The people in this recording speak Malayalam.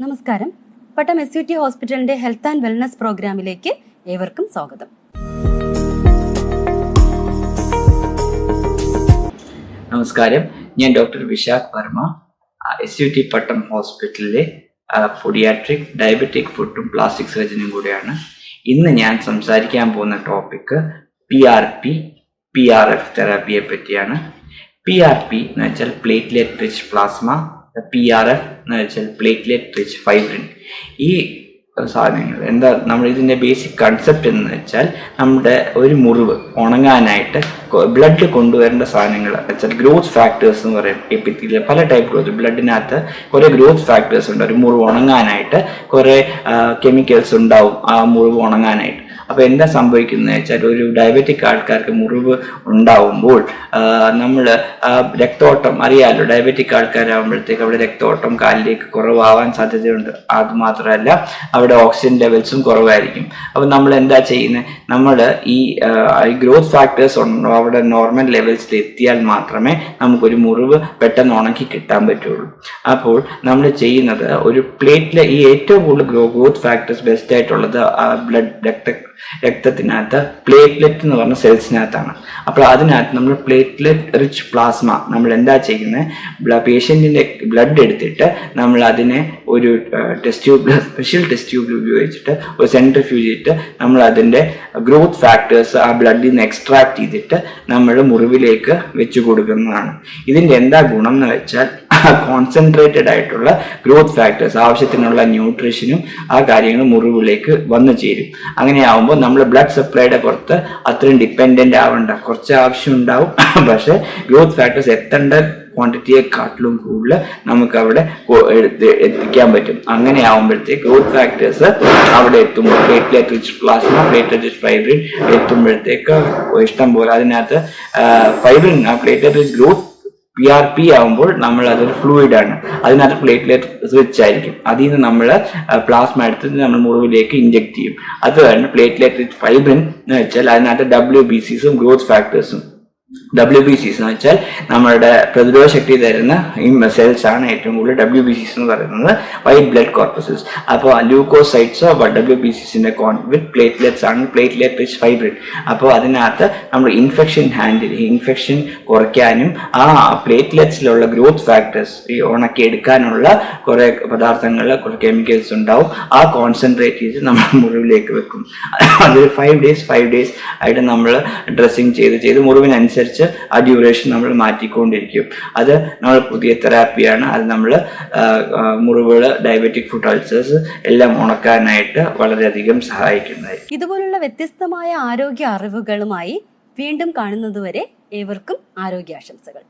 നമസ്കാരം. പട്ടം SUT ഹോസ്പിറ്റലിന്റെ ഹെൽത്ത് ആൻഡ് വെൽനസ് പ്രോഗ്രാമിലേക്ക് ഏവർക്കും സ്വാഗതം. നമസ്കാരം, ഞാൻ ഡോക്ടർ വിശാഖ് വർമ്മ, SUT പട്ടം ഹോസ്പിറ്റലിലെ പൊഡിയാട്രിക്, ഡയബറ്റിക് ഫുഡും പ്ലാസ്റ്റിക് സർജനും കൂടെയാണ്. ഇന്ന് ഞാൻ സംസാരിക്കാൻ പോകുന്ന ടോപ്പിക്ക് PRF തെറാപ്പിയെ പറ്റിയാണ്. PRP എന്ന് വെച്ചാൽ പ്ലേറ്റ്ലെറ്റ് റിച്ച് പ്ലാസ്മ, PRF എന്ന് വെച്ചാൽ പ്ലേറ്റ്ലെറ്റ് റിച്ച് ഫൈബ്രിൻ. ഈ സാധനങ്ങൾ എന്താ, നമ്മൾ ഇതിൻ്റെ ബേസിക് കൺസെപ്റ്റ് എന്ന് വെച്ചാൽ നമ്മുടെ ഒരു മുറിവ് ഉണങ്ങാനായിട്ട് ബ്ലഡ് കൊണ്ടുവരേണ്ട സാധനങ്ങൾ വെച്ചാൽ ഗ്രോത്ത് ഫാക്ടേഴ്സ് എന്ന് പറയും. എപ്പിത്തീലിയൽ പല ടൈപ്പ് ഗ്രോത്ത്, ബ്ലഡിനകത്ത് കുറേ ഗ്രോത്ത് ഫാക്ടേഴ്സ് ഉണ്ട്. ഒരു മുറിവ് ഉണങ്ങാനായിട്ട് കുറേ കെമിക്കൽസ് ഉണ്ടാവും ആ മുറിവ് ഉണങ്ങാനായിട്ട്. അപ്പോൾ എന്താ സംഭവിക്കുന്നത് വെച്ചാൽ, ഒരു ഡയബറ്റിക് ആൾക്കാർക്ക് മുറിവ് ഉണ്ടാവുമ്പോൾ നമ്മൾ രക്തോട്ടം അറിയാമല്ലോ, ഡയബറ്റിക് ആൾക്കാരാകുമ്പോഴത്തേക്ക് അവിടെ രക്തോട്ടം കാലിലേക്ക് കുറവാവാൻ സാധ്യതയുണ്ട്. അതുമാത്രമല്ല അവിടെ ഓക്സിജൻ ലെവൽസും കുറവായിരിക്കും. അപ്പോൾ നമ്മൾ എന്താ ചെയ്യുന്നത്, നമ്മൾ ഈ ഗ്രോത്ത് ഫാക്ടേഴ്സ് അവിടെ നോർമൽ ലെവൽസിൽ എത്തിയാൽ മാത്രമേ നമുക്കൊരു മുറിവ് പെട്ടെന്ന് ഉണക്കി കിട്ടാൻ പറ്റുള്ളൂ. അപ്പോൾ നമ്മൾ ചെയ്യുന്നത് ഒരു ഈ ഏറ്റവും കൂടുതൽ ഗ്രോത്ത് ഫാക്ടേഴ്സ് ബെസ്റ്റ് ആയിട്ടുള്ളത് രക്തത്തിനകത്ത് പ്ലേറ്റ്ലെറ്റ് എന്ന് പറഞ്ഞ സെൽസിനകത്താണ്. അപ്പോൾ അതിനകത്ത് നമ്മൾ പ്ലേറ്റ്ലെറ്റ് റിച്ച് പ്ലാസ്മ നമ്മൾ എന്താ ചെയ്യുന്നത്, പേഷ്യൻറ്റിൻ്റെ ബ്ലഡ് എടുത്തിട്ട് നമ്മൾ അതിനെ ഒരു സ്പെഷ്യൽ ടെസ്റ്റ് ട്യൂബ് ഉപയോഗിച്ചിട്ട് ഒരു സെൻട്രിഫ്യൂജ് ചെയ്തിട്ട് നമ്മൾ അതിൻ്റെ ഗ്രോത്ത് ഫാക്ടേഴ്സ് ആ ബ്ലഡിൽ നിന്ന് എക്സ്ട്രാക്ട് ചെയ്തിട്ട് നമ്മൾ മുറിവിലേക്ക് വെച്ച് കൊടുക്കുന്നതാണ്. ഇതിൻ്റെ എന്താ ഗുണം എന്ന് വെച്ചാൽ, കോൺസെൻട്രേറ്റഡ് ആയിട്ടുള്ള ഗ്രോത്ത് ഫാക്ടേഴ്സ്, ആവശ്യത്തിനുള്ള ന്യൂട്രീഷനും ആ കാര്യങ്ങളും മുറിവിലേക്ക് വന്നു ചേരും. അങ്ങനെയാവുമ്പോൾ നമ്മൾ ബ്ലഡ് സപ്ലൈയുടെ പുറത്ത് അത്രയും ഡിപ്പെൻഡൻ്റ് ആവേണ്ട, കുറച്ച് ആവശ്യം ഉണ്ടാവും, പക്ഷേ ഗ്രോത്ത് ഫാക്ടേഴ്സ് എത്തേണ്ട ക്വാണ്ടിറ്റിയെക്കാട്ടിലും കൂടുതൽ നമുക്ക് അവിടെ എത്തിക്കാൻ പറ്റും. അങ്ങനെ ആവുമ്പോഴത്തേക്ക് ഗ്രോത്ത് ഫാക്ടേഴ്സ് അവിടെ എത്തുമ്പോൾ platelet rich plasma, platelet rich fibrin എത്തുമ്പോഴത്തേക്ക് ഇഷ്ടം പോലെ അതിനകത്ത് fibrin, platelet rich growth PRP ആകുമ്പോൾ നമ്മൾ അതൊരു ഫ്ലൂയിഡാണ്, അതിനകത്ത് പ്ലേറ്റ്ലെറ്റ് റിച്ച് ആയിരിക്കും. അതിൽ നിന്ന് നമ്മൾ പ്ലാസ്മ എടുത്തിട്ട് നമ്മൾ മുറിവിലേക്ക് ഇഞ്ചെക്ട് ചെയ്യും. അതാണ് പ്ലേറ്റ്ലെറ്റ് റിച്ച് ഫൈബ്രിൻ എന്ന് വെച്ചാൽ അതിനകത്ത് WBCസും ഗ്രോത്ത് ഫാക്ടേഴ്സും. WBCs എന്ന് വെച്ചാൽ നമ്മുടെ പ്രതിരോധ ശക്തി തരുന്ന ഈ സെൽസ് ആണ് ഏറ്റവും കൂടുതൽ WBCs എന്ന് പറയുന്നത്, വൈറ്റ് ബ്ലഡ് കോർപ്പസസ്. അപ്പോൾ ലൂക്കോസൈറ്റ്സോ WBCസിന്റെ വിത്ത് പ്ലേറ്റ്ലെറ്റ്സ് ആണ് പ്ലേറ്റ്ലെറ്റ് റിച്ച് ഫൈബ്രിൻ. അപ്പോൾ അതിനകത്ത് നമ്മൾ ഇൻഫെക്ഷൻ കുറയ്ക്കാനും ആ പ്ലേറ്റ്ലെറ്റ്സിലുള്ള ഗ്രോത്ത് ഫാക്ടേഴ്സ് ഈ ഉണക്കിയെടുക്കാനുള്ള കുറേ പദാർത്ഥങ്ങൾ, കുറേ കെമിക്കൽസ് ഉണ്ടാവും. ആ കോൺസെൻട്രേറ്റ് ചെയ്ത് നമ്മൾ മുറിവിലേക്ക് വെക്കും. അതൊരു 5 days ആയിട്ട് നമ്മൾ ഡ്രസ്സിങ് ചെയ്ത് മുറിവിനനുസരിച്ച് ആ ഡ്യൂറേഷൻ നമ്മൾ മാറ്റിക്കൊണ്ടിരിക്കും. അത് നമ്മൾ പുതിയ തെറാപ്പിയാണ്. അത് നമ്മൾ മുറിവുകൾ, ഡയബറ്റിക് ഫുഡ് അൾസേഴ്സ് എല്ലാം ഉണക്കാനായിട്ട് വളരെയധികം സഹായിക്കുന്നതായി. ഇതുപോലുള്ള വ്യത്യസ്തമായ ആരോഗ്യ അറിവുകളുമായി വീണ്ടും കാണുന്നതുവരെ ഏവർക്കും ആരോഗ്യാശംസകൾ.